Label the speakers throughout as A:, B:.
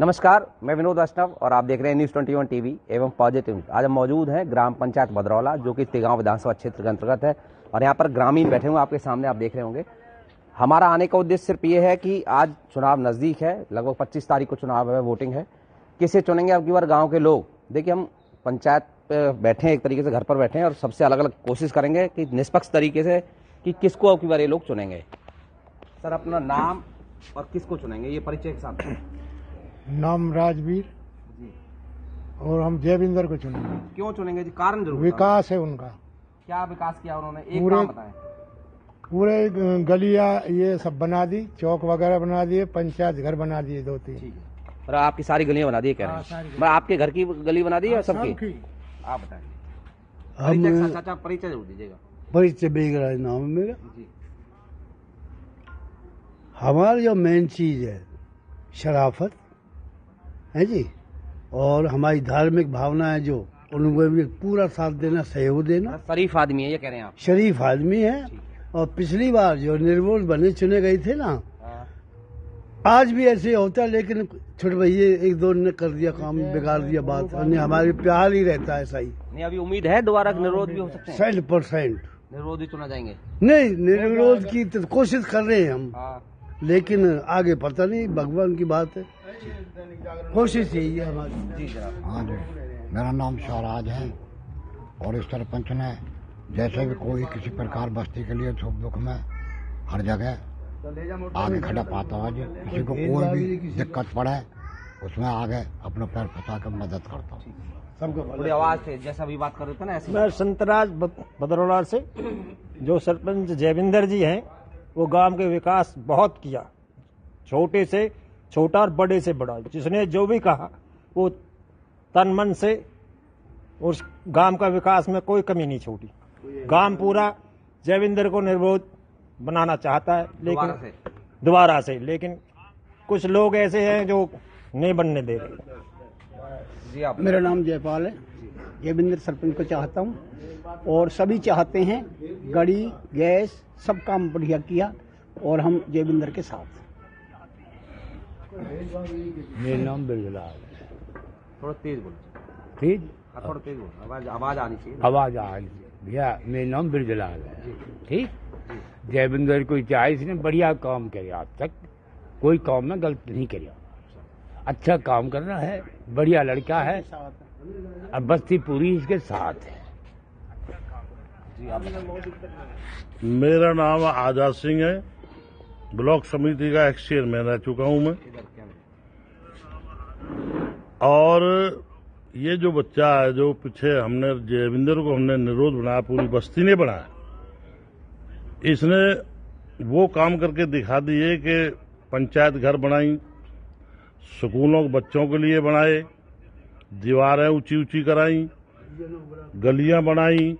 A: नमस्कार, मैं विनोद वैष्णव और आप देख रहे हैं न्यूज़ 21 टीवी एवं पॉजिटिव। आज हम मौजूद हैं ग्राम पंचायत भदरौला, जो कि तिगांव विधानसभा क्षेत्र के अंतर्गत है। और यहाँ पर ग्रामीण बैठे हुए आपके सामने आप देख रहे होंगे। हमारा आने का उद्देश्य सिर्फ ये है कि आज चुनाव नज़दीक है, लगभग 25 तारीख को चुनाव है, वोटिंग है। किसे चुनेंगे अब की बार गाँव के लोग? देखिए, हम पंचायत पे बैठे हैं, एक तरीके से घर पर बैठे हैं और सबसे अलग अलग कोशिश करेंगे कि निष्पक्ष तरीके से कि किसको अब की बार ये लोग चुनेंगे। सर, अपना नाम और किसको चुनेंगे, ये परिचय के साथ।
B: नाम राजवीर जी। और हम जयविंदर को चुनेंगे।
A: क्यों चुनेंगे जी? कारण जरूर।
B: विकास है उनका। क्या
A: विकास किया उन्होंने? एक काम बताएं।
B: पूरे गलियां ये सब बना दी, चौक वगैरह बना दिए, पंचायत घर बना दिए 2-3।
A: और आपकी सारी गलियां बना दी कह रहे हैं? मैं आपके घर की गली बना दी है सबकी? आप बताएं। चाचा परिचय जरूर दीजिएगा।
C: परिचय बेगराज नाम है मेरा जी। हमारी जो मेन चीज है शराफत है जी, और हमारी धार्मिक भावना है जो उनको भी पूरा साथ देना, सहयोग देना।
A: शरीफ आदमी है ये कह रहे हैं आप?
C: शरीफ आदमी है। और पिछली बार जो निर्विरोध बने चुने गए थे ना, आज भी ऐसे होता है, लेकिन छोटे भैया एक दो ने कर दिया काम, बिगाड़ दिया बात। हमारी प्यार ही रहता है सही।
A: नहीं, अभी उम्मीद है दोबारा निर्विरोध भी हो सकते हैं?
C: 100%
A: निर्विरोध ही चुना जाएंगे।
C: नहीं, निर्विरोध की तो कोशिश कर रहे हैं हम, लेकिन आगे पता नहीं, भगवान की बात है। कोशिश यही है हमारी।
D: हाँ जी, मेरा नाम शाहराज है और इस सरपंच ने जैसे भी कोई किसी प्रकार बस्ती के लिए सुख दुख में हर जगह आगे खड़ा पाता है जी। किसी को कोई भी दिक्कत पड़े उसमें आगे अपना पैर फंसा कर मदद करता हूँ।
A: सबको बड़ी आवाज से जैसा भी बात कर रहे थे ना ऐसे।
E: मैं संतराज भदरौला से। जो सरपंच जयविंदर जी हैं वो गांव के विकास बहुत किया, छोटे से छोटा और बड़े से बड़ा। जिसने जो भी कहा वो तन मन से उस गांव का विकास में कोई कमी नहीं छोड़ी। गांव पूरा जयविंदर को निर्विरोध बनाना चाहता है, लेकिन दोबारा से लेकिन कुछ लोग ऐसे हैं जो नहीं बनने दे रहे।
F: मेरा नाम जयपाल है। जयविंदर सरपंच को चाहता हूँ और सभी चाहते हैं। गाड़ी गैस सब काम बढ़िया किया और हम जयविंदर के साथ।
C: मेरा नाम बिरजलाल है।
A: थोड़ा तेज बोलो।
C: तेज?
A: थोड़ा तेज बोलो, आवाज आनी चाहिए।
C: आवाज आ रही भैया। मेरा नाम बिरजलाल है। ठीक। जयविंदर को चाहे, इसने बढ़िया काम किया, आज तक कोई काम में गलत नहीं किया। अच्छा काम कर रहा है, बढ़िया लड़का है, अब बस्ती पूरी इसके साथ है।
G: मेरा नाम आजाद सिंह है। ब्लॉक समिति का एक्स चेयरमैन रह चुका हूं मैं। और ये जो बच्चा है, जो पीछे हमने जयविंदर को हमने निर्विरोध बनाया, पूरी बस्ती ने बनाया, इसने वो काम करके दिखा दिए कि पंचायत घर बनाई, स्कूलों के बच्चों के लिए बनाए, दीवारें ऊंची ऊंची कराई, गलियां बनाई।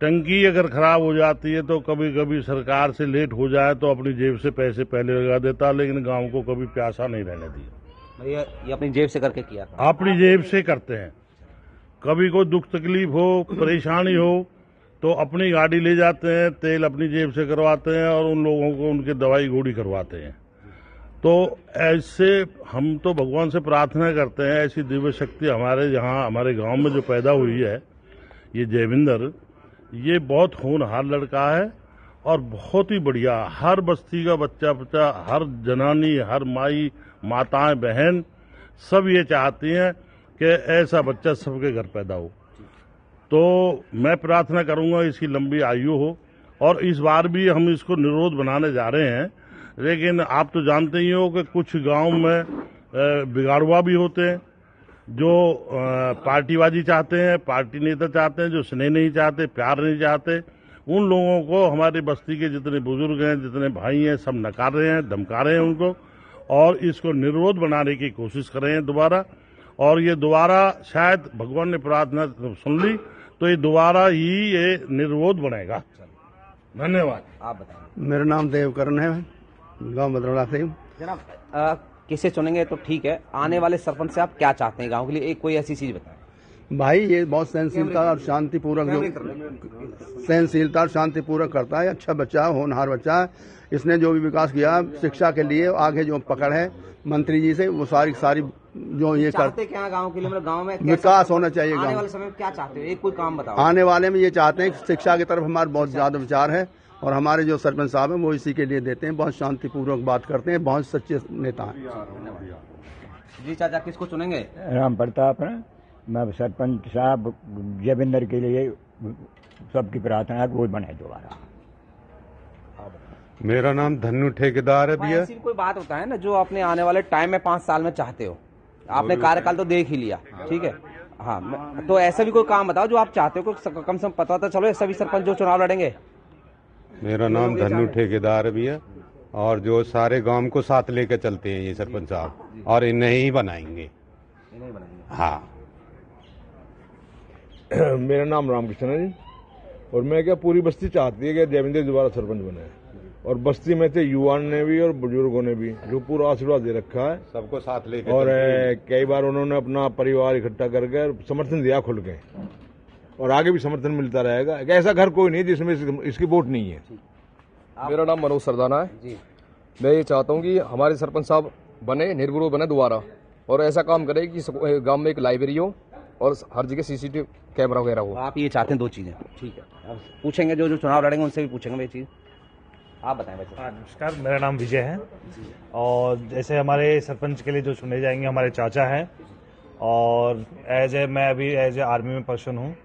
G: टंकी अगर खराब हो जाती है तो कभी कभी सरकार से लेट हो जाए तो अपनी जेब से पैसे पहले लगा देता, लेकिन गांव को कभी प्यासा नहीं रहने दिया।
A: ये अपनी जेब से करके किया था?
G: अपनी जेब से करते हैं। कभी कोई दुख तकलीफ हो, परेशानी हो तो अपनी गाड़ी ले जाते हैं, तेल अपनी जेब से करवाते हैं और उन लोगों को उनके दवाई गोली करवाते हैं। तो ऐसे हम तो भगवान से प्रार्थना करते हैं, ऐसी दिव्य शक्ति हमारे यहाँ हमारे गांव में जो पैदा हुई है, ये जयविंदर, ये बहुत होनहार लड़का है और बहुत ही बढ़िया। हर बस्ती का बच्चा हर जनानी, हर माई, माताएं, बहन सब ये चाहती हैं कि ऐसा बच्चा सबके घर पैदा हो। तो मैं प्रार्थना करूंगा इसकी लंबी आयु हो। और इस बार भी हम इसको निर्विरोध बनाने जा रहे हैं, लेकिन आप तो जानते ही हो कि कुछ गांव में बिगाड़ुआ भी होते हैं, जो पार्टीबाजी चाहते हैं, पार्टी नेता चाहते हैं, जो स्नेह नहीं चाहते, प्यार नहीं चाहते। उन लोगों को हमारी बस्ती के जितने बुजुर्ग हैं, जितने भाई हैं, सब नकार रहे हैं, धमका रहे हैं उनको, और इसको निर्विरोध बनाने की कोशिश कर रहे हैं दोबारा। और ये दोबारा शायद भगवान ने प्रार्थना सुन ली तो ये दोबारा ही ये निर्विरोध बनेगा। धन्यवाद।
A: आप बताएं।
F: मेरा नाम देवकरण है, गांव भदरौला से।
A: जनाब, किसे चुनेंगे तो ठीक है, आने वाले सरपंच से आप क्या चाहते हैं गांव के लिए? एक कोई ऐसी चीज बताएं।
H: भाई ये बहुत सहनशीलता और शांतिपूर्वक सहनशीलता और शांतिपूर्वक करता है। अच्छा बच्चा है, होनहार बच्चा है। इसने जो भी विकास किया शिक्षा के लिए, आगे जो पकड़ है मंत्री जी से, वो सारी जो ये
A: चाहते क्या गांव के लिए, मतलब गांव में
H: विकास होना चाहिए।
A: आने
H: गाँव
A: वाले समय में क्या चाहते हो, एक कोई काम बताओ।
H: आने वाले में ये चाहते हैं कि शिक्षा की तरफ हमारे बहुत ज्यादा विचार है, और हमारे जो सरपंच साहब हैं वो इसी के लिए देते हैं। बहुत शांतिपूर्वक बात करते हैं, बहुत सच्चे नेता हैं।
A: जी चाचा, किसको चुनेंगे?
I: राम प्रताप है। मैं सरपंच साहब जयविंदर के लिए सबकी प्रार्थना है कि वो बने दोबारा।
J: मेरा नाम धन्नू ठेकेदार है भैया।
A: ऐसी कोई बात होता है ना जो अपने आने वाले टाइम में 5 साल में चाहते हो। आपने कार्यकाल तो देख ही लिया, ठीक है। हाँ, तो ऐसा भी कोई काम बताओ जो आप चाहते हो, कम से कम पता तो चलो सभी सरपंच जो चुनाव लड़ेंगे।
J: मेरा नाम धन्नू ठेकेदार है भैया, और जो सारे गांव को साथ लेकर चलते हैं ये सरपंच साहब, और इन्हें ही बनाएंगे। हाँ।
K: मेरा नाम रामकृष्ण है जी, और मैं क्या पूरी बस्ती चाहती है कि जयविंदर दोबारा सरपंच बने, और बस्ती में से युवाओं ने भी और बुजुर्गों ने भी जो पूरा आशीर्वाद दे रखा है,
J: सबको साथ लेकर।
K: और कई बार उन्होंने अपना परिवार इकट्ठा करके समर्थन दिया खुल के, और आगे भी समर्थन मिलता रहेगा। ऐसा घर कोई नहीं जिसमें इसकी वोट नहीं है।
L: मेरा नाम मनोज सरदाना है जी। मैं ये चाहता हूँ कि हमारे सरपंच साहब बने, निर्विरोध बने दोबारा, और ऐसा काम करे कि गांव में एक लाइब्रेरी हो और हर जगह सीसीटीवी कैमरा वगैरह हो।
A: आप ये चाहते हैं 2 चीजें, ठीक है। पूछेंगे जो चुनाव लड़ेंगे उनसे भी पूछेंगे ये चीज। आप बताएं बच्चे।
M: नमस्कार, मेरा नाम विजय है, और जैसे हमारे सरपंच के लिए जो चुने जाएंगे हमारे चाचा हैं, और मैं अभी एज ए आर्मी में पर्सन हूँ,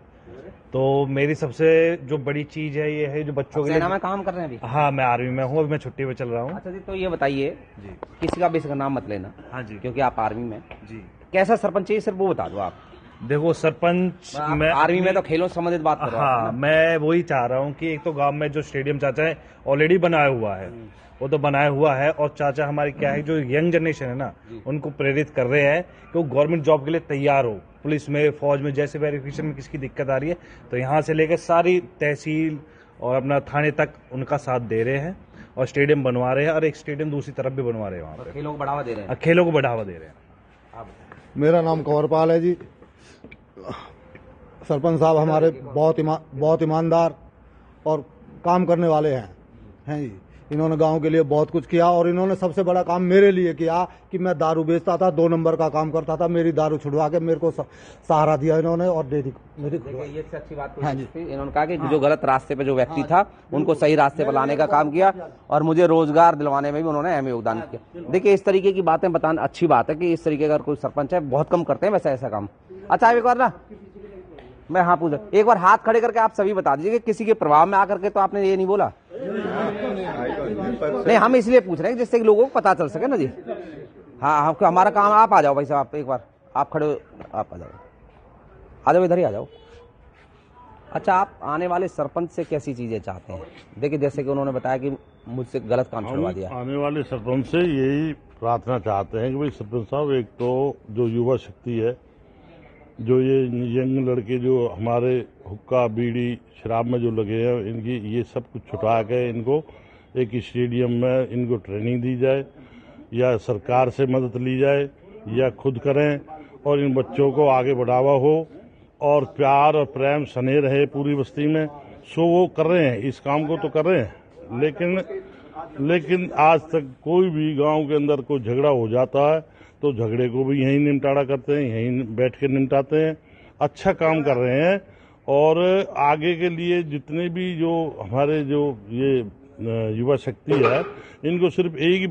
M: तो मेरी सबसे जो बड़ी चीज है ये है जो बच्चों के लिए।
A: सेना में काम कर रहे हैं अभी?
M: हाँ, मैं आर्मी में हूँ, अभी मैं छुट्टी पे चल रहा हूँ।
A: अच्छा जी, तो ये बताइए जी, किसी का भी इसका नाम मत लेना।
M: हाँ जी,
A: क्योंकि आप आर्मी में
M: जी।
A: कैसा सरपंच चाहिए सिर्फ वो बता दो आप।
M: देखो सरपंच, मैं
A: आर्मी में तो खेलों से संबंधित बात कर रहा हूं।
M: हाँ, मैं वही चाह रहा हूँ कि एक तो गांव में जो स्टेडियम चाचा है ऑलरेडी बनाया हुआ है, वो तो बनाया हुआ है, और चाचा हमारे क्या है जो यंग जनरेशन है ना उनको प्रेरित कर रहे हैं कि वो गवर्नमेंट जॉब के लिए तैयार हो। पुलिस में, फौज में, जैसे वेरिफिकेशन में किसकी दिक्कत आ रही है तो यहाँ से लेकर सारी तहसील और अपना थाने तक उनका साथ दे रहे हैं, और स्टेडियम बनवा रहे हैं, और एक स्टेडियम दूसरी तरफ भी बनवा रहे हैं। वहाँ पे
A: खेलों को बढ़ावा दे रहे हैं।
M: खेलों को बढ़ावा दे रहे हैं।
B: मेरा नाम कंवरपाल है जी। सरपंच साहब हमारे बहुत ईमानदार और काम करने वाले हैं जी। इन्होंने गांव के लिए बहुत कुछ किया, और इन्होंने सबसे बड़ा काम मेरे लिए किया कि मैं दारू बेचता था, 2 नंबर का काम करता था, मेरी दारू छुड़वा के मेरे को सहारा दिया इन्होंने, और दे दी मेरी।
A: ये अच्छी बात हाँ जी। इन्होंने कहा कि जो गलत रास्ते पे जो व्यक्ति था उनको सही रास्ते पर लाने का काम किया, और मुझे रोजगार दिलवाने में भी उन्होंने अहम योगदान किया। देखिए, इस तरीके की बातें बताना अच्छी बात है कि इस तरीके का कोई सरपंच है, बहुत कम करते हैं वैसे ऐसा काम। अच्छा, एक बार ना मैं हाँ पूछ, एक बार हाथ खड़े करके आप सभी बता दीजिए कि किसी के प्रभाव में आकर के तो आपने ये नहीं बोला। नहीं, हम इसलिए पूछ रहे हैं जिससे कि लोगों को पता चल सके ना जी। हाँ, हमारा काम। आप आ जाओ भाई साहब, आप एक बार आप खड़े, आप आ जाओ इधर ही आ जाओ। अच्छा, आप आने वाले सरपंच से कैसी चीजें चाहते हैं? देखिए, जैसे कि उन्होंने बताया कि मुझसे गलत काम छुड़वा दिया।
G: आने वाले सरपंच से यही प्रार्थना चाहते हैं कि भाई सरपंच साहब, एक तो जो युवा शक्ति है, जो ये यंग लड़के जो हमारे हुक्का, बीड़ी, शराब में जो लगे हैं, इनकी ये सब कुछ छुटा के इनको एक स्टेडियम में इनको ट्रेनिंग दी जाए, या सरकार से मदद ली जाए, या खुद करें, और इन बच्चों को आगे बढ़ावा हो, और प्यार और प्रेम स्नेह रहे पूरी बस्ती में। सो वो कर रहे हैं, इस काम को तो कर रहे हैं, लेकिन आज तक कोई भी गांव के अंदर कोई झगड़ा हो जाता है तो झगड़े को भी यहीं निपटारा करते हैं, यहीं बैठ के निपटाते हैं। अच्छा काम कर रहे हैं, और आगे के लिए जितने भी जो हमारे जो ये युवा शक्ति है, इनको सिर्फ एक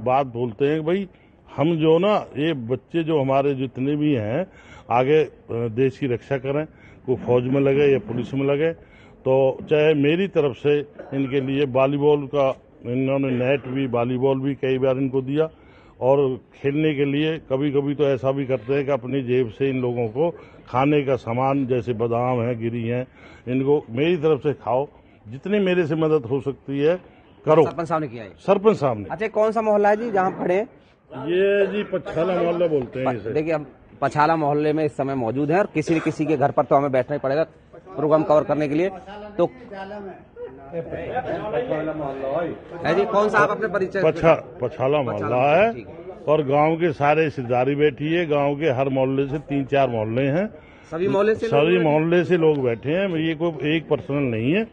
G: बात बोलते हैं कि भाई हम जो ना ये बच्चे जो हमारे जितने भी हैं आगे देश की रक्षा करें, कोई फौज में लगे या पुलिस में लगे, तो चाहे मेरी तरफ से इनके लिए वॉलीबॉल का इन्होंने नेट भी, वॉलीबॉल भी कई बार इनको दिया, और खेलने के लिए कभी कभी तो ऐसा भी करते हैं कि अपनी जेब से इन लोगों को खाने का सामान, जैसे बादाम है, गिरी है, इनको मेरी तरफ से खाओ, जितनी मेरे से मदद हो सकती है करो।
A: सरपंच साहब ने किया है।
G: सरपंच साहब ने।
A: अच्छा, कौन सा मोहल्ला है जी जहाँ खड़े?
G: ये जी पछाला मोहल्ला बोलते हैं इसे।
A: देखिए, हम पछाला मोहल्ले में इस समय मौजूद हैं, और किसी न किसी के घर पर तो हमें बैठना ही पड़ेगा प्रोग्राम कवर करने के लिए। तो है जी, कौन सा आप अपने परिचय?
G: पछाला मोहल्ला है, और गांव के सारे रिश्तेदारी बैठी है। गांव के हर मोहल्ले से 3-4 मोहल्ले हैं,
A: सभी मोहल्ले से
G: सभी मोहल्ले से लोग बैठे हैं। ये कोई एक पर्सनल नहीं है,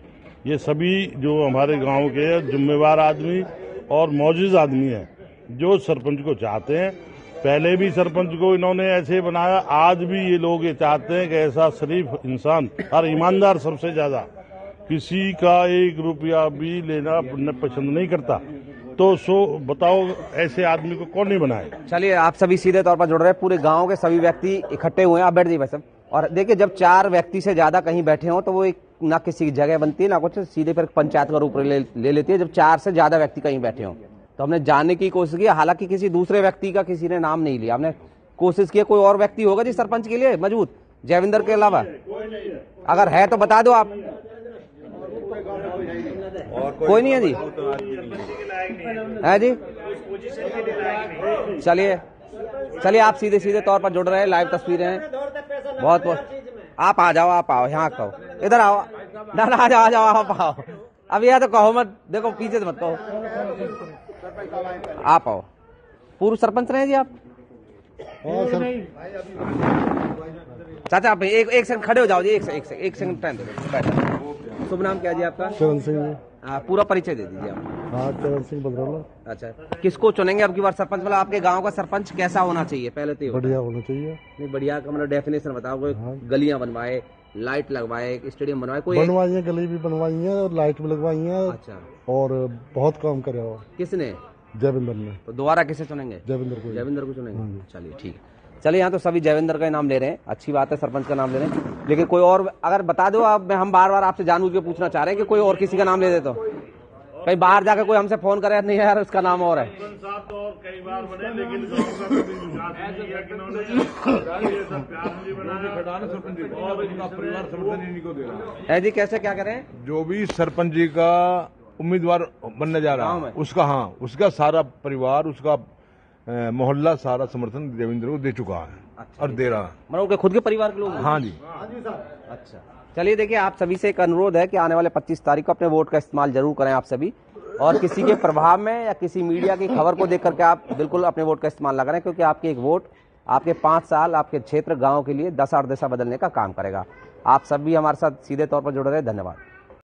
G: ये सभी जो हमारे गांव के जिम्मेवार आदमी और मौजूद आदमी हैं जो सरपंच को चाहते हैं। पहले भी सरपंच को इन्होंने ऐसे बनाया, आज भी ये लोग ये चाहते हैं कि ऐसा शरीफ इंसान और ईमानदार सबसे ज्यादा किसी का 1 रुपया भी लेना पसंद नहीं करता। तो बताओ ऐसे आदमी को कौन नहीं बनाए।
A: चलिए, आप सभी सीधे तौर पर जुड़ रहे हैं, पूरे गांव के सभी व्यक्ति इकट्ठे हुए हैं। आप बैठ जाइए भाई साहब। और देखिए, जब 4 व्यक्ति से ज्यादा कहीं बैठे हो तो वो एक ना किसी की जगह बनती है ना कुछ, सीधे फिर पंचायत का रूप ले लेती है जब 4 से ज्यादा व्यक्ति कहीं बैठे हो। तो हमने जानने की कोशिश की, हालांकि किसी दूसरे व्यक्ति का किसी ने नाम नहीं लिया। हमने कोशिश की कोई और व्यक्ति होगा जी सरपंच के लिए मौजूद जयविंदर के अलावा, अगर है तो बता दो आप। कोई नहीं है जी, है जी। चलिए आप सीधे तौर पर जुड़ रहे हैं, लाइव तस्वीरें हैं बहुत। आप आ जाओ, आप आओ, यहाँ कहो, इधर आओ ना, आ जाओ आप आओ। अब यह तो कहो मत, देखो पीछे से मत कहो, आप आओ। पूर्व सरपंच रहे जी आप? चाचा आप एक सेकंड खड़े हो जाओ जी, एक सेकंड टाइम दे दो, बैठो। शुभ नाम क्या जी आपका?
N: चरण सिंह।
A: पूरा परिचय दे दीजिए आप।
N: हाँ, चरण सिंह बदरौला।
A: अच्छा, किसको चुनेंगे अब की बार सरपंच? मतलब आपके गांव का सरपंच कैसा होना चाहिए पहले तो?
N: बढ़िया होना चाहिए।
A: नहीं, बढ़िया का मतलब डेफिनेशन बताओ। कोई गलियां बनवाए, लाइट लगवाए, स्टेडियम बनवाए, कोई
N: बनवाई है, गली भी बनवाई है और लाइट भी लगवाई है।
A: अच्छा,
N: और बहुत काम करे।
A: किसने?
N: जयविंदर ने।
A: तो दोबारा किसे चुनेंगे? जयविंदर को चुनेंगे। चलिए ठीक है। चलिए, यहाँ तो सभी जयविंदर का नाम ले रहे हैं, अच्छी बात है, सरपंच का नाम ले रहे हैं। लेकिन कोई और अगर बता दो आप, हम बार बार आपसे जानबूझ के पूछना चाह रहे हैं कि कोई और किसी का नाम ले दे तो कहीं बाहर जाकर कोई हमसे फोन करे नहीं यार उसका नाम और है।
G: कई बार बने, लेकिन
A: है जी। कैसे क्या करें?
K: जो भी सरपंच जी का उम्मीदवार बनने जा रहा है उसका सारा परिवार, उसका मोहल्ला सारा समर्थन देवेंद्र को दे चुका है। अच्छा, और दे रहा है,
A: मतलब खुद के परिवार के लोग?
K: हाँ जी।
A: अच्छा, चलिए देखिए, आप सभी से एक अनुरोध है कि आने वाले 25 तारीख को अपने वोट का इस्तेमाल जरूर करें आप सभी, और किसी के प्रभाव में या किसी मीडिया की खबर को देख करके आप बिल्कुल अपने वोट का इस्तेमाल ना करें, क्योंकि आपके एक वोट आपके 5 साल आपके क्षेत्र गांव के लिए 10 और दिशा बदलने का काम करेगा। आप सभी हमारे साथ सीधे तौर पर जुड़ रहे हैं, धन्यवाद।